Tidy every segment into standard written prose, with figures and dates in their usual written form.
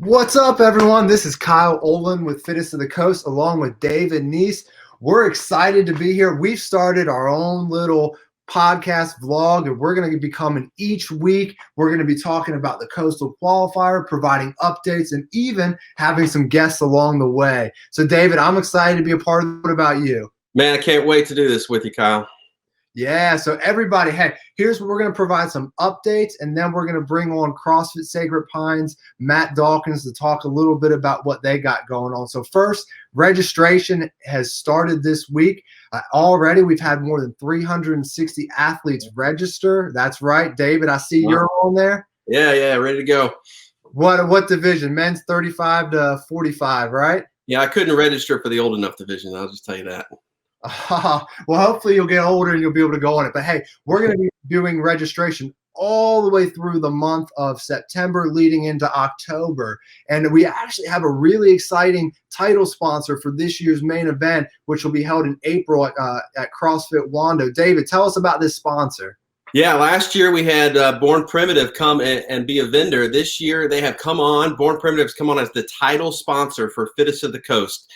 What's up, everyone? This is Kyle Olin with Fittest of the Coast, along with David Neese. We're excited to be here. We've started our own little podcast vlog, and we're going to be coming each week. We're going to be talking about the Coastal Qualifier, providing updates, and even having some guests along the way. So, David, I'm excited to be a part of it. What about you? Man, I can't wait to do this with you, Kyle. Yeah, so everybody, hey, here's what we're going to provide some updates, and then we're going to bring on CrossFit Sacred Pines, Matt Dawkins, to talk a little bit about what they got going on. So first, registration has started this week. Already, we've had more than 360 athletes register. That's right, David, I see you're on there. Yeah, ready to go. What division? Men's 35 to 45, right? Yeah, I couldn't register for the old enough division. I'll just tell you that. Well, hopefully you'll get older and you'll be able to go on it. But hey, we're going to be doing registration all the way through the month of September leading into October. And we actually have a really exciting title sponsor for this year's main event, which will be held in April at CrossFit Wando. David, tell us about this sponsor. Yeah, last year we had Born Primitive come and be a vendor. This year they have come on, Born Primitive's come on as the title sponsor for Fittest of the Coast.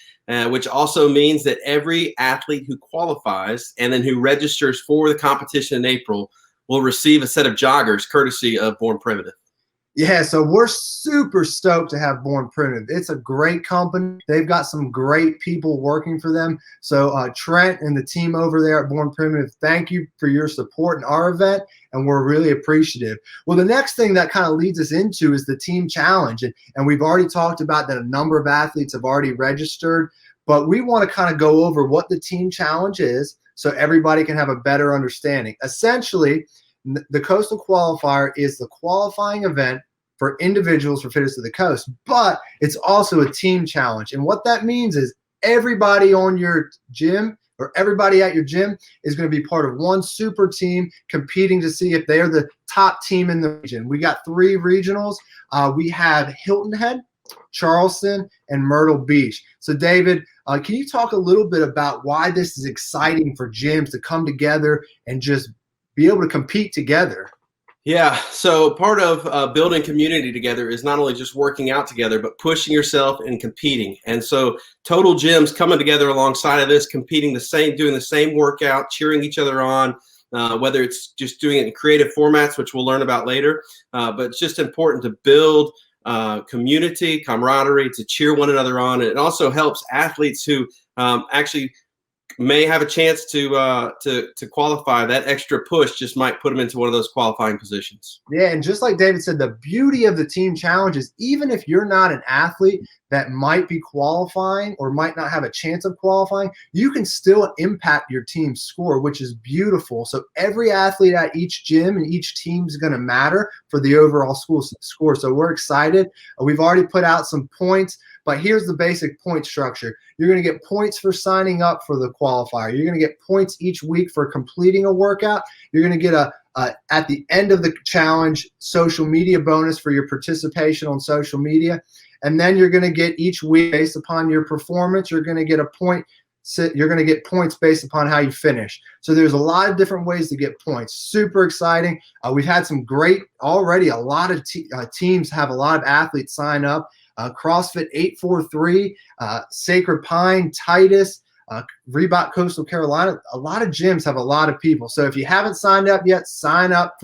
Which also means that every athlete who qualifies and then who registers for the competition in April will receive a set of joggers courtesy of Born Primitive. Yeah, so we're super stoked to have Born Primitive. It's a great company. They've got some great people working for them. So Trent and the team over there at Born Primitive, thank you for your support in our event, and we're really appreciative. Well, the next thing that kind of leads us into is the team challenge. And we've already talked about that a number of athletes have already registered, but we want to kind of go over what the team challenge is so everybody can have a better understanding. Essentially, the Coastal Qualifier is the qualifying event for individuals for Fittest of the Coast, but it's also a team challenge. And what that means is everybody on your gym or everybody at your gym is going to be part of one super team competing to see if they're the top team in the region. We got 3 regionals. We have Hilton Head, Charleston, and Myrtle Beach. So David, can you talk a little bit about why this is exciting for gyms to come together and just be able to compete together? Yeah, so part of building community together is not only just working out together, but pushing yourself and competing. And so total gyms coming together alongside of this, competing the same, doing the same workout, cheering each other on, whether it's just doing it in creative formats, which we'll learn about later. But it's just important to build community, camaraderie, to cheer one another on. And it also helps athletes who actually may have a chance to qualify. That extra push just might put them into one of those qualifying positions. Yeah, and just like David said, the beauty of the team challenge is even if you're not an athlete that might be qualifying or might not have a chance of qualifying, you can still impact your team's score, which is beautiful. So every athlete at each gym and each team is going to matter for the overall school score. So we're excited. We've already put out some points. But here's the basic point structure. You're going to get points for signing up for the qualifier. You're going to get points each week for completing a workout. You're going to get at the end of the challenge, social media bonus for your participation on social media. And then you're going to get each week based upon your performance. You're going to get a point. You're going to get points based upon how you finish. So there's a lot of different ways to get points. Super exciting. We've had some great already. A lot of teams have a lot of athletes sign up. CrossFit 843, Sacred Pine, Titus, Reebok Coastal Carolina. A lot of gyms have a lot of people. So if you haven't signed up yet, sign up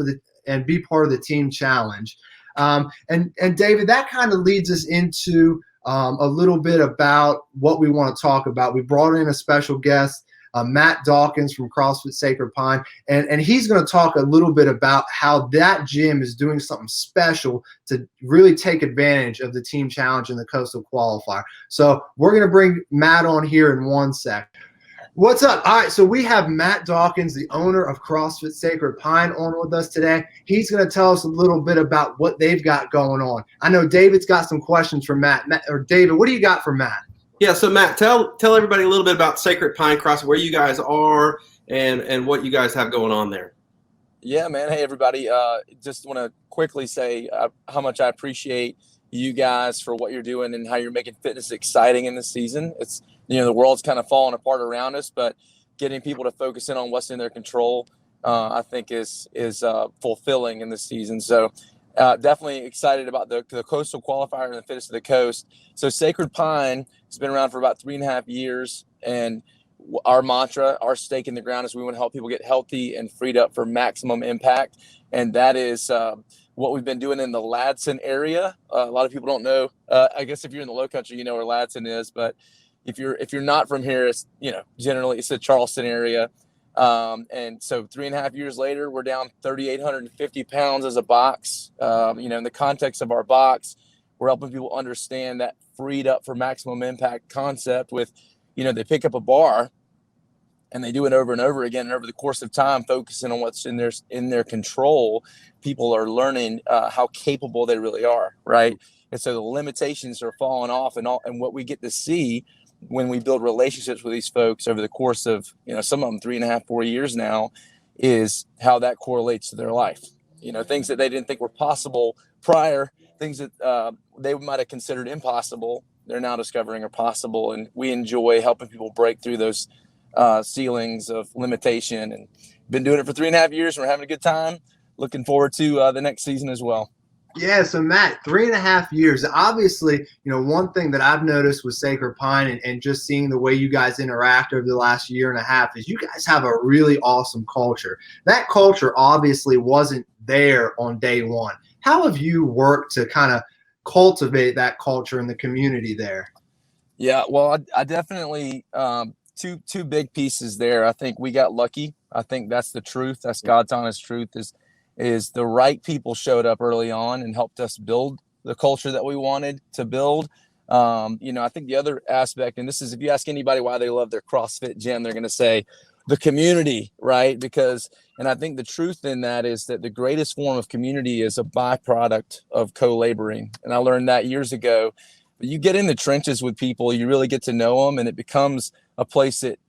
and be part of the team challenge. And David, that kind of leads us into a little bit about what we want to talk about. We brought in a special guest, Matt Dawkins from CrossFit Sacred Pine, and he's going to talk a little bit about how that gym is doing something special to really take advantage of the team challenge and the Coastal Qualifier. So we're going to bring Matt on here in one sec. What's up? All right, so we have Matt Dawkins, the owner of CrossFit Sacred Pine, on with us today. He's going to tell us a little bit about what they've got going on. I know David's got some questions for Matt. David, what do you got for Matt? Yeah, so Matt, tell everybody a little bit about Sacred Pine CrossFit, where you guys are and what you guys have going on there. Yeah, man. Hey, everybody. Just want to quickly say how much I appreciate you guys for what you're doing and how you're making fitness exciting in this season. It's, the world's kind of falling apart around us, but getting people to focus in on what's in their control, I think is fulfilling in this season. So Definitely excited about the coastal qualifier and the fittest of the coast. So Sacred Pine has been around for about 3.5 years. And our mantra, our stake in the ground is we want to help people get healthy and freed up for maximum impact. And that is what we've been doing in the Ladson area. A lot of people don't know. I guess if you're in the low country, you know where Ladson is. But if you're not from here, it's, generally it's the Charleston area. And so 3.5 years later, we're down 3,850 pounds as a box. In the context of our box, we're helping people understand that freed up for maximum impact concept with, they pick up a bar and they do it over and over again. And over the course of time, focusing on what's in their control, people are learning how capable they really are. Right. And so the limitations are falling off, and what we get to see when we build relationships with these folks over the course of, some of them 3.5, 4 years now, is how that correlates to their life. Things that they didn't think were possible prior, things that they might have considered impossible, they're now discovering are possible. And we enjoy helping people break through those ceilings of limitation, and been doing it for 3.5 years. And we're having a good time. Looking forward to the next season as well. Yeah, so Matt, 3.5 years. Obviously, one thing that I've noticed with Sacred Pine and just seeing the way you guys interact over the last year and a half is you guys have a really awesome culture. That culture obviously wasn't there on day one. How have you worked to kind of cultivate that culture in the community there? Yeah, well, I definitely two big pieces there. I think we got lucky. I think that's the truth. That's God's honest truth is the right people showed up early on and helped us build the culture that we wanted to build. I think the other aspect, and this is, if you ask anybody why they love their CrossFit gym, they're going to say the community, right? And I think the truth in that is that the greatest form of community is a byproduct of co-laboring. And I learned that years ago. But you get in the trenches with people, you really get to know them, and it becomes a place that,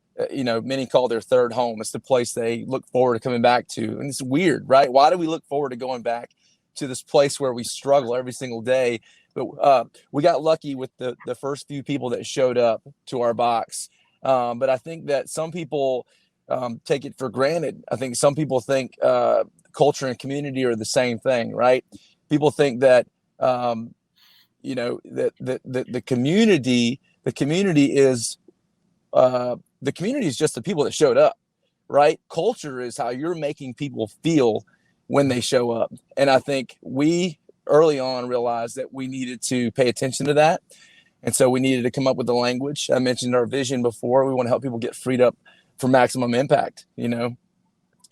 many call their third home. It's the place they look forward to coming back to. And it's weird, right? Why do we look forward to going back to this place where we struggle every single day? But we got lucky with the first few people that showed up to our box. But I think that some people take it for granted. I think some people think culture and community are the same thing, right? People think that, that the community is just the people that showed up, right? Culture is how you're making people feel when they show up. And I think we early on realized that we needed to pay attention to that. And so we needed to come up with the language. I mentioned our vision before. We want to help people get freed up for maximum impact,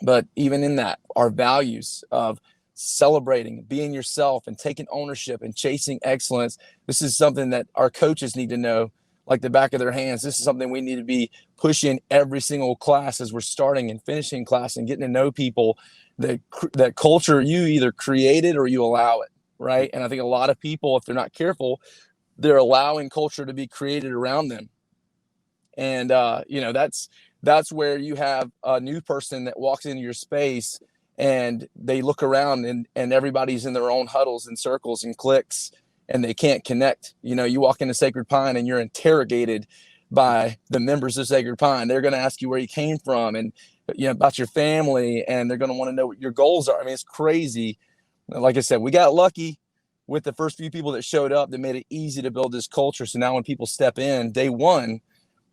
but even in that, our values of celebrating, being yourself and taking ownership and chasing excellence. This is something that our coaches need to know like the back of their hands. This is something we need to be pushing every single class as we're starting and finishing class and getting to know people. That culture, you either create it or you allow it, right? And I think a lot of people, if they're not careful, they're allowing culture to be created around them. And, that's where you have a new person that walks into your space and they look around and everybody's in their own huddles and circles and cliques, and they can't connect. You walk into Sacred Pine and you're interrogated by the members of Sacred Pine. They're going to ask you where you came from and, about your family, and they're going to want to know what your goals are. I mean, it's crazy. Like I said, we got lucky with the first few people that showed up that made it easy to build this culture. So now when people step in day one,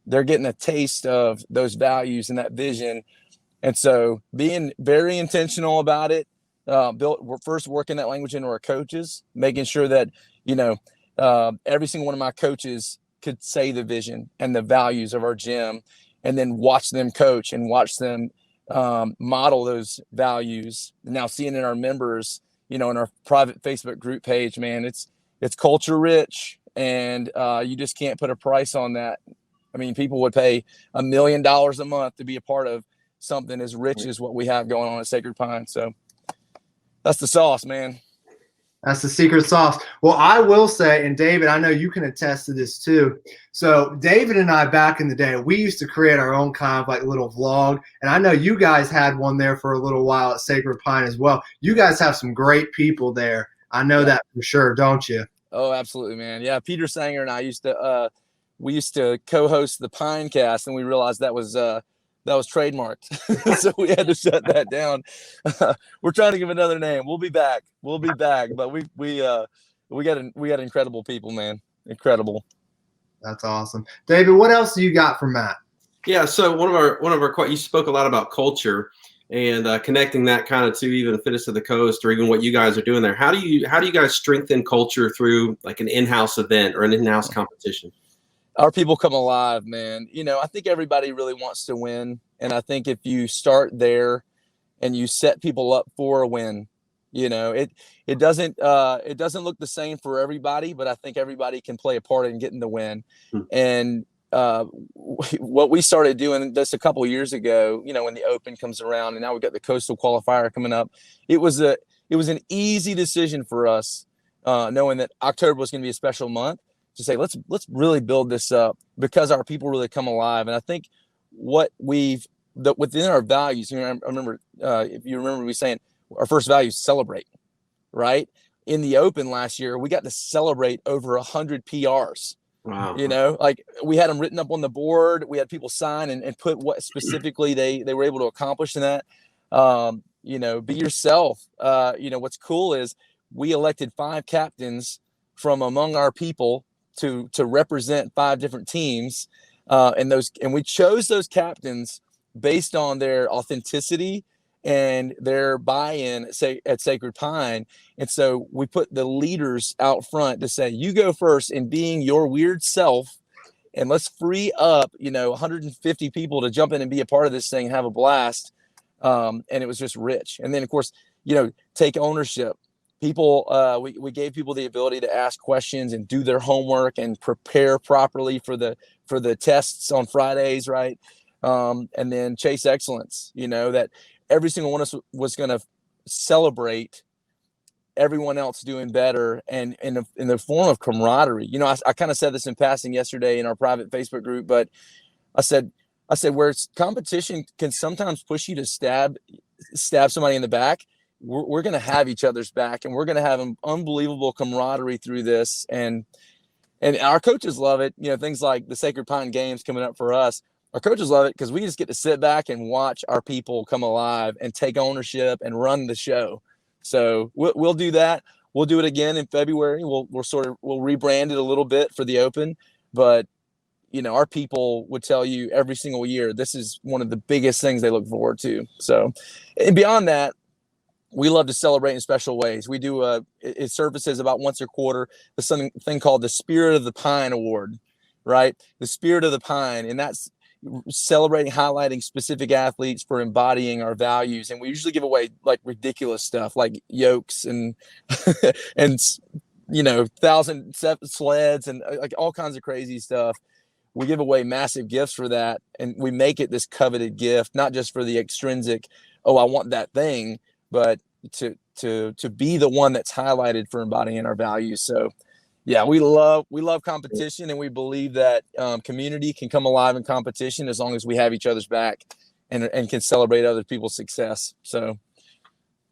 they're getting a taste of those values and that vision. And so being very intentional about it, we're first working that language into our coaches, making sure that, every single one of my coaches could say the vision and the values of our gym, and then watch them coach and watch them model those values. Now seeing in our members, in our private Facebook group page, man, it's culture rich, and you just can't put a price on that. I mean, people would pay $1 million a month to be a part of something as rich as what we have going on at Sacred Pine. So that's the sauce, man. That's the secret sauce. Well, I will say, and David, I know you can attest to this too. So David and I, back in the day, we used to create our own kind of like little vlog. And I know you guys had one there for a little while at Sacred Pine as well. You guys have some great people there. I know that for sure, don't you? Oh, absolutely, man. Yeah, Peter Sanger and I we used to co-host the Pinecast, and we realized that was That was trademarked. So we had to shut that down. We're trying to give another name. We'll be back. But we got incredible people, man. Incredible. That's awesome. David, what else do you got for Matt? Yeah, so one of our you spoke a lot about culture and connecting that kind of to even Fitness of the Coast or even what you guys are doing there. How do you guys strengthen culture through like an in-house event or an in-house competition? Our people come alive, man. I think everybody really wants to win. And I think if you start there and you set people up for a win, it doesn't look the same for everybody, but I think everybody can play a part in getting the win. And what we started doing just a couple of years ago, when the Open comes around and now we've got the Coastal Qualifier coming up, it was an easy decision for us, knowing that October was going to be a special month, to say, let's really build this up because our people really come alive. And I think within our values, I remember, if you remember me saying our first value is celebrate, right? In the Open last year, we got to celebrate over 100 PRs. Wow. Like we had them written up on the board. We had people sign and put what specifically they were able to accomplish in that. Be yourself. What's cool is we elected 5 captains from among our people to represent 5 different teams. And we chose those captains based on their authenticity and their buy-in at Sacred Pine. And so we put the leaders out front to say, you go first in being your weird self, and let's free up, 150 people to jump in and be a part of this thing and have a blast. And it was just rich. And then, of course, take ownership. People, we gave people the ability to ask questions and do their homework and prepare properly for the tests on Fridays, right? And then chase excellence, that every single one of us was going to celebrate everyone else doing better, and in the form of camaraderie. I kind of said this in passing yesterday in our private Facebook group, but I said where competition can sometimes push you to stab somebody in the back, we're going to have each other's back, and we're going to have an unbelievable camaraderie through this. And our coaches love it. Things like the Sacred Pine Games coming up for us. Our coaches love it because we just get to sit back and watch our people come alive and take ownership and run the show. So we'll do that. We'll do it again in February. We'll rebrand it a little bit for the Open, but our people would tell you every single year, this is one of the biggest things they look forward to. So, and beyond that, we love to celebrate in special ways. We do it surfaces about once a quarter. There's something called the Spirit of the Pine Award, right? The Spirit of the Pine, and that's celebrating, highlighting specific athletes for embodying our values. And we usually give away like ridiculous stuff like yokes and and 1,000 sleds and like all kinds of crazy stuff. We give away massive gifts for that, and we make it this coveted gift, not just for the extrinsic, oh, I want that thing, but to be the one that's highlighted for embodying our values. So yeah, we love competition, and we believe that community can come alive in competition as long as we have each other's back and can celebrate other people's success. So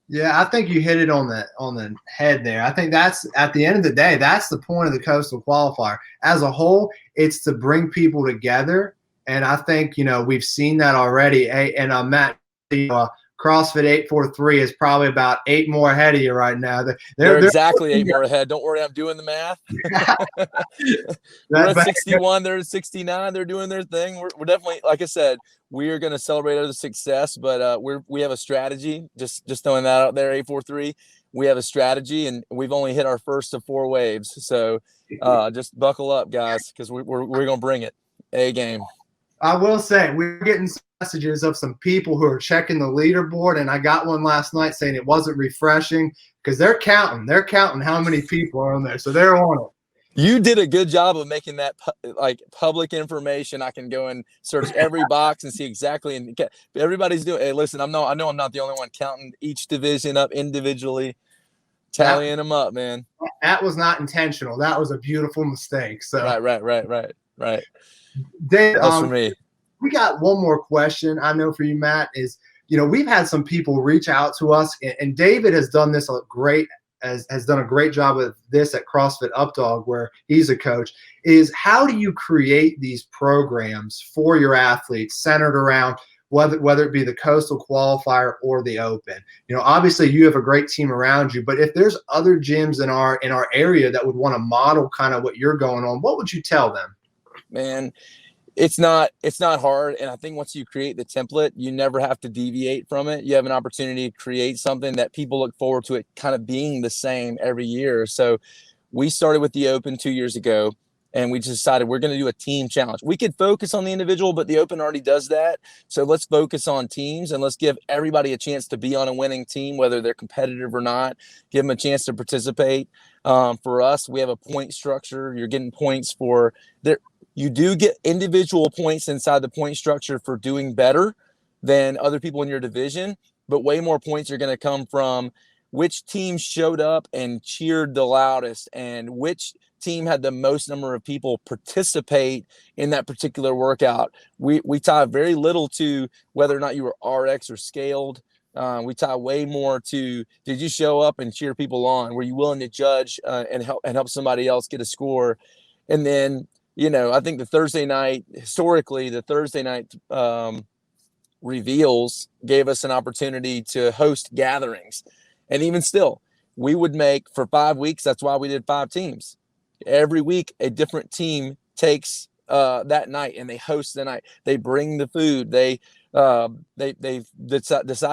yeah, I think you hit it on the head there. I think that's, at the end of the day, that's the point of the Coastal Qualifier. As a whole, it's to bring people together, and I think we've seen that already. And Matt, CrossFit 843 is probably about 8 more ahead of you right now. They're exactly 8 more ahead. Don't worry, I'm doing the math. We're at 61. They're at 69. They're doing their thing. We're definitely, like I said, we are going to celebrate other success, but we have a strategy. Just throwing that out there, 843. We have a strategy, and we've only hit our first of 4 waves. So just buckle up, guys, because we're going to bring it. A game. I will say we're getting messages of some people who are checking the leaderboard, and I got one last night saying it wasn't refreshing because they're counting how many people are on there, so they're on it. You did a good job of making that like public information. I can go and search every box and see exactly, and everybody's doing. Hey, listen, I know I'm not the only one counting each division up individually, tallying them up, man. That was not intentional. That was a beautiful mistake. So right. Dave, that's for me. We got one more question. I know for you, Matt, is we've had some people reach out to us, and David has done this has done a great job with this at CrossFit Updog, where he's a coach. Is how do you create these programs for your athletes centered around whether it be the Coastal Qualifier or the Open. You know, obviously you have a great team around you, but if there's other gyms in our area that would want to model kind of what you're going on, what would you tell them? Man, it's not hard. And I think once you create the template, you never have to deviate from it. You have an opportunity to create something that people look forward to it kind of being the same every year. So we started with the Open 2 years ago, and we decided we're going to do a team challenge. We could focus on the individual, but the Open already does that. So let's focus on teams, and let's give everybody a chance to be on a winning team, whether they're competitive or not. Give them a chance to participate. For us, we have a point structure. You're getting points for there. You do get individual points inside the point structure for doing better than other people in your division, but way more points are going to come from which team showed up and cheered the loudest and which team had the most number of people participate in that particular workout. We tie very little to whether or not you were RX or scaled. We tie way more to, did you show up and cheer people on? Were you willing to judge and help somebody else get a score? And then, you know, I think historically, the Thursday night reveals gave us an opportunity to host gatherings. And even still, we would make for 5 weeks. That's why we did 5 teams. Every week, a different team takes that night and they host the night. They bring the food. They decide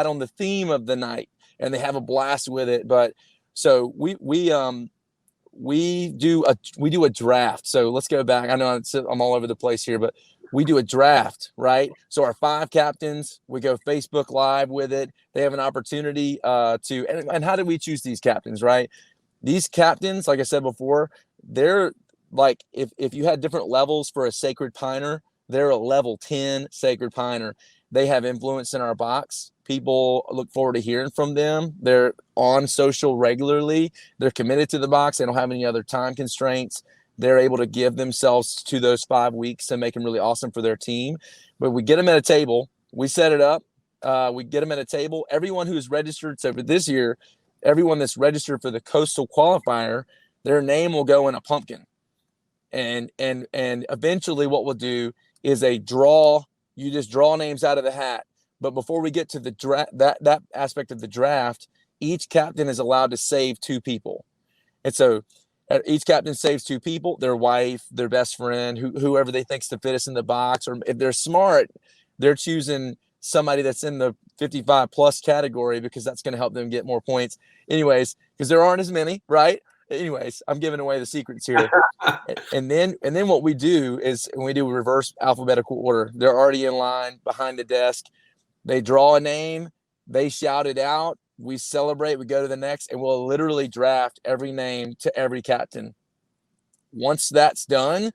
on the theme of the night and they have a blast with it. But so we do a draft. So let's go back. I know I'm all over the place here, but we do a draft, right? So our 5 captains, we go Facebook Live with it. They have an opportunity and how do we choose these captains, right? These captains, like I said before, they're like, if you had different levels for a Sacred Piner, they're a level 10 Sacred Piner. They have influence in our box. People look forward to hearing from them. They're on social regularly. They're committed to the box. They don't have any other time constraints. They're able to give themselves to those 5 weeks and make them really awesome for their team. But we get them at a table. We set it up. We get them at a table. Everyone who's registered, so for this year, everyone that's registered for the Coastal Qualifier, their name will go in a pumpkin. And eventually what we'll do is a draw. You just draw names out of the hat. But before we get to the that aspect of the draft, each captain is allowed to save 2 people. And so each captain saves 2 people, their wife, their best friend, whoever they think's the fittest in the box. Or if they're smart, they're choosing somebody that's in the 55 plus category because that's going to help them get more points. Anyways, because there aren't as many, right? Anyways, I'm giving away the secrets here. and then what we do is we do reverse alphabetical order. They're already in line behind the desk. They draw a name, they shout it out, we celebrate, we go to the next, and we'll literally draft every name to every captain. Once that's done,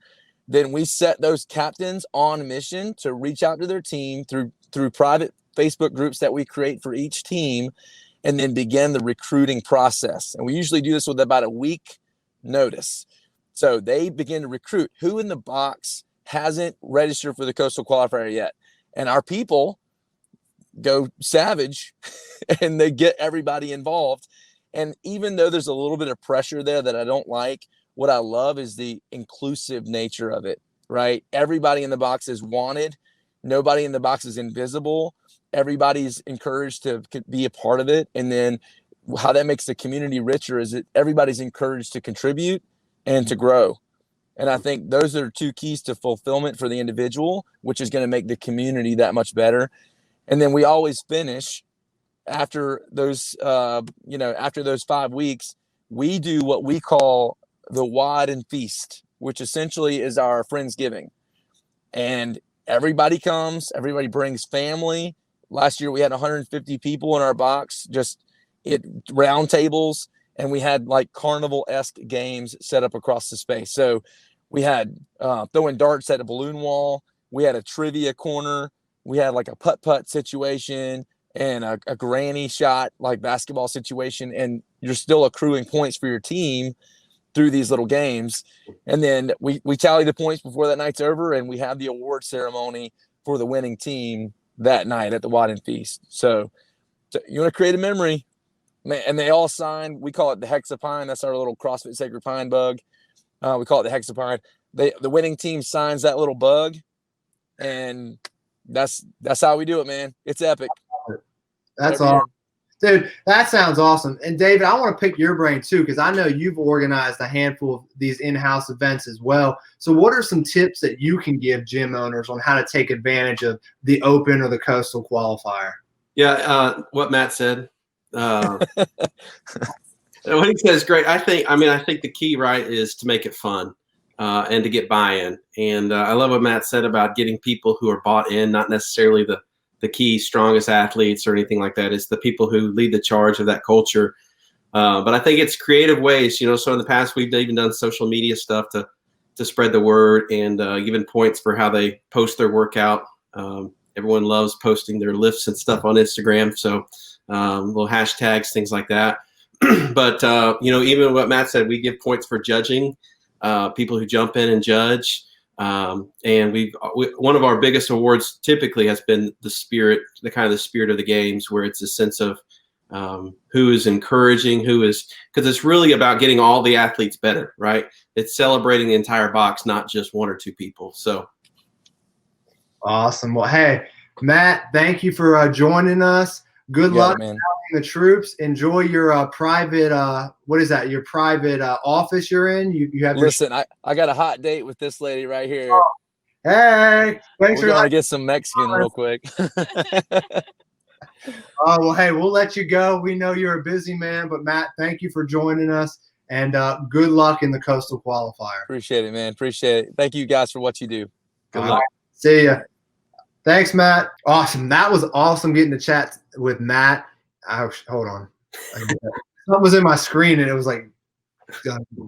then we set those captains on a mission to reach out to their team through private Facebook groups that we create for each team, and then begin the recruiting process. And we usually do this with about a week notice. So they begin to recruit. Who in the box hasn't registered for the Coastal Qualifier yet? And our people go savage and they get everybody involved. And even though there's a little bit of pressure there that I don't like, what I love is the inclusive nature of it, right? Everybody in the box is wanted. Nobody in the box is invisible. Everybody's encouraged to be a part of it. And then how that makes the community richer is that everybody's encouraged to contribute and to grow. And I think those are 2 keys to fulfillment for the individual, which is going to make the community that much better. And then we always finish after those, after those 5 weeks, we do what we call the Wad and Feast, which essentially is our Friendsgiving. And everybody comes, everybody brings family. Last year we had 150 people in our box, just round tables, and we had like carnival-esque games set up across the space. So we had throwing darts at a balloon wall. We had a trivia corner. We had like a putt-putt situation and a granny shot, like basketball situation. And you're still accruing points for your team through these little games. And then we tally the points before that night's over, and we have the award ceremony for the winning team that night at the Wad and Feast. So you want to create a memory, man, and they all sign. We call it the Hexapine. That's our little CrossFit Sacred Pine bug. We call it the Hexapine. The winning team signs that little bug, and That's how we do it, man. It's epic. That's awesome. Dude, that sounds awesome. And David, I want to pick your brain too, because I know you've organized a handful of these in-house events as well. So what are some tips that you can give gym owners on how to take advantage of the Open or the Coastal Qualifier? Yeah, what Matt said. What he says is great. I think the key, right, is to make it fun and to get buy-in. And I love what Matt said about getting people who are bought in, not necessarily the key strongest athletes or anything like that. It's the people who lead the charge of that culture. But I think it's creative ways, so in the past we've even done social media stuff to spread the word and given points for how they post their workout. Everyone loves posting their lifts and stuff on Instagram. So little hashtags, things like that. But, even what Matt said, we give points for judging, people who jump in and judge. And one of our biggest awards typically has been the spirit of the games, where it's a sense of who is encouraging, because it's really about getting all the athletes better, right? It's celebrating the entire box, not just one or two people. So awesome. Well, hey, Matt, thank you for joining us. Good luck man. The troops. Enjoy your private what is that, your private office you're in? You have Listen, I got a hot date with this lady right here. Oh, hey, thanks. We're gonna get some Mexican real quick. Oh, well, hey, we'll let you go. We know you're a busy man, but Matt, thank you for joining us, and good luck in the Coastal Qualifier. Appreciate it, man. Appreciate it. Thank you guys for what you do. Good luck. See ya. Thanks, Matt. Awesome. That was awesome getting to chat with Matt. Hold on. Something was in my screen, and it was like,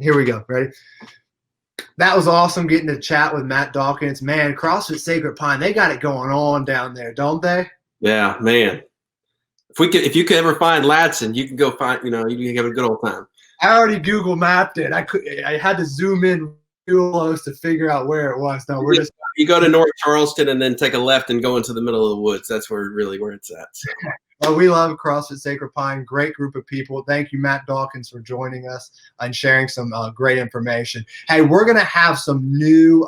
here we go. Ready? That was awesome getting to chat with Matt Dawkins. Man, CrossFit Sacred Pine, they got it going on down there, don't they? Yeah, man. If you could ever find Ladson, you can go find, you can have a good old time. I already Google mapped it. I had to zoom in real close to figure out where it was. No, you go to North Charleston and then take a left and go into the middle of the woods. That's where it's at. So. Well, we love CrossFit Sacred Pine. Great group of people. Thank you, Matt Dawkins, for joining us and sharing some great information. Hey, we're going to have some new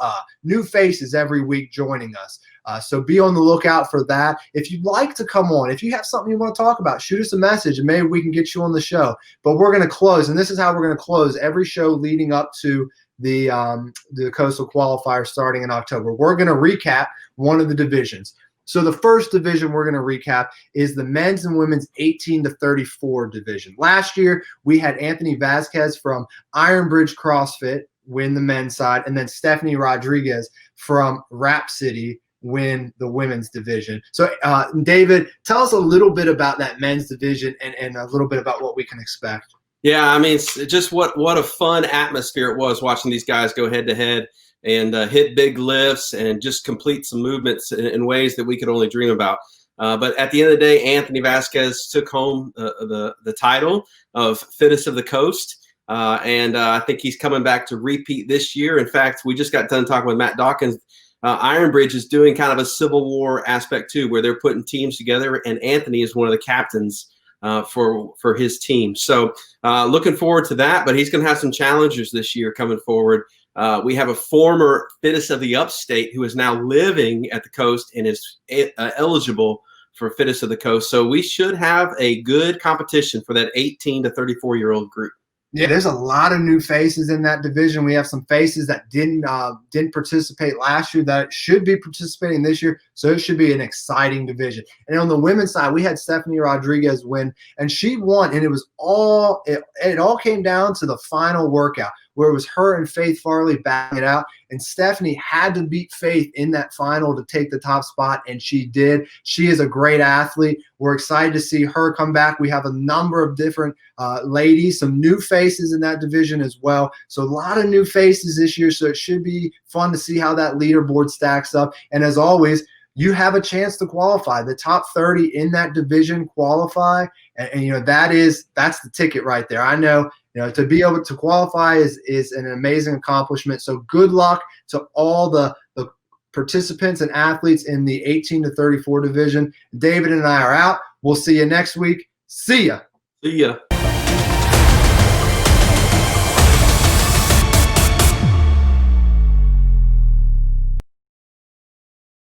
faces every week joining us. So be on the lookout for that. If you'd like to come on, if you have something you want to talk about, shoot us a message and maybe we can get you on the show. But we're going to close, and this is how we're going to close every show leading up to the Coastal Qualifier starting in October. We're going to recap one of the divisions. So the first division we're going to recap is the men's and women's 18 to 34 division. Last year, we had Anthony Vasquez from Iron Bridge CrossFit win the men's side, and then Stephanie Rodriguez from Rap City win the women's division. So, David, tell us a little bit about that men's division and a little bit about what we can expect. Yeah, it's just what a fun atmosphere it was watching these guys go head-to-head and hit big lifts and just complete some movements in ways that we could only dream about. But at the end of the day, Anthony Vasquez took home the title of Fittest of the Coast. And I think he's coming back to repeat this year. In fact, we just got done talking with Matt Dawkins. Iron Bridge is doing kind of a Civil War aspect too, where they're putting teams together, and Anthony is one of the captains for his team. So looking forward to that, but he's going to have some challengers this year coming forward. We have a former Fittest of the Upstate who is now living at the Coast and is eligible for Fittest of the Coast. So we should have a good competition for that 18 to 34-year-old group. Yeah, there's a lot of new faces in that division. We have some faces that didn't participate last year that should be participating this year. So it should be an exciting division. And on the women's side, we had Stephanie Rodriguez win, and she won. And it was it all came down to the final workout, where it was her and Faith Farley battling it out. And Stephanie had to beat Faith in that final to take the top spot, and she did. She is a great athlete. We're excited to see her come back. We have a number of different ladies, some new faces in that division as well. So a lot of new faces this year, so it should be fun to see how that leaderboard stacks up. And as always, you have a chance to qualify. The top 30 in that division qualify, and that's the ticket right there. I know, to be able to qualify is an amazing accomplishment. So good luck to all the participants and athletes in the 18 to 34 division. David and I are out. We'll see you next week. See ya. See ya.